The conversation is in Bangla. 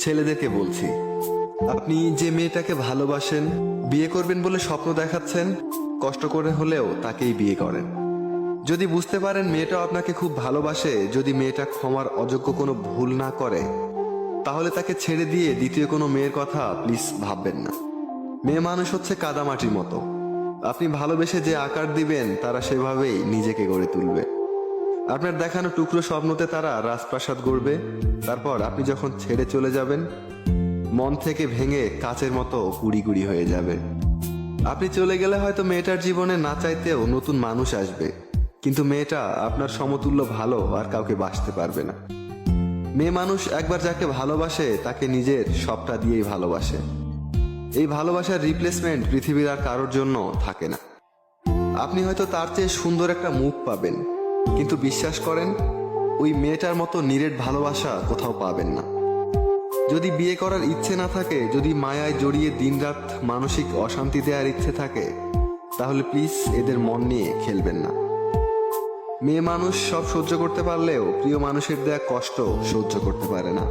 ছেলেদেরকে বলছি, আপনি যে মেয়েটাকে ভালোবাসেন, বিয়ে করবেন বলে স্বপ্ন দেখাচ্ছেন, কষ্ট করে হলেও তাকেই বিয়ে করেন। যদি বুঝতে পারেন মেয়েটাও আপনাকে খুব ভালোবাসে, যদি মেয়েটা ক্ষমার অযোগ্য কোনো ভুল না করে, তাহলে তাকে ছেড়ে দিয়ে দ্বিতীয় কোনো মেয়ের কথা প্লিজ ভাববেন না। মেয়ে মানুষ হচ্ছে কাদামাটির মতো, আপনি ভালোবেসে যে আকার দিবেন তারা সেভাবেই নিজেকে গড়ে তুলবে। আপনার দেখানো টুকরো স্বপ্নতে তারা রাজপ্রাসাদ গড়বে, তারপর আপনি যখন ছেড়ে চলে যাবেন মন থেকে ভেঙে কাচের মতো গুড়ি গুড়ি হয়ে যাবে। আপনি চলে গেলে হয়তো মেয়েটার জীবনে না চাইতেও নতুন মানুষ আসবে, কিন্তু মেয়েটা আপনার সমতুল্য ভালো আর কাউকে বাসতে পারবে না। মেয়ে মানুষ একবার যাকে ভালোবাসে তাকে নিজের সবটা দিয়েই ভালোবাসে। এই ভালোবাসার রিপ্লেসমেন্ট পৃথিবীর আর কারোর জন্য থাকে না। আপনি হয়তো তার চেয়ে সুন্দর একটা মুখ পাবেন, কিন্তু বিশ্বাস করেন ওই মেয়েটার মতো নিরেট ভালোবাসা কোথাও পাবেন না। যদি বিয়ে করার ইচ্ছে না থাকে, যদি মায়ায় জড়িয়ে দিনরাত মানসিক অশান্তি দেওয়ার ইচ্ছে থাকে, তাহলে প্লিজ এদের মন নিয়ে খেলবেন না। মেয়ে মানুষ সব সহ্য করতে পারলেও প্রিয় মানুষের দেয়া কষ্ট সহ্য করতে পারে না।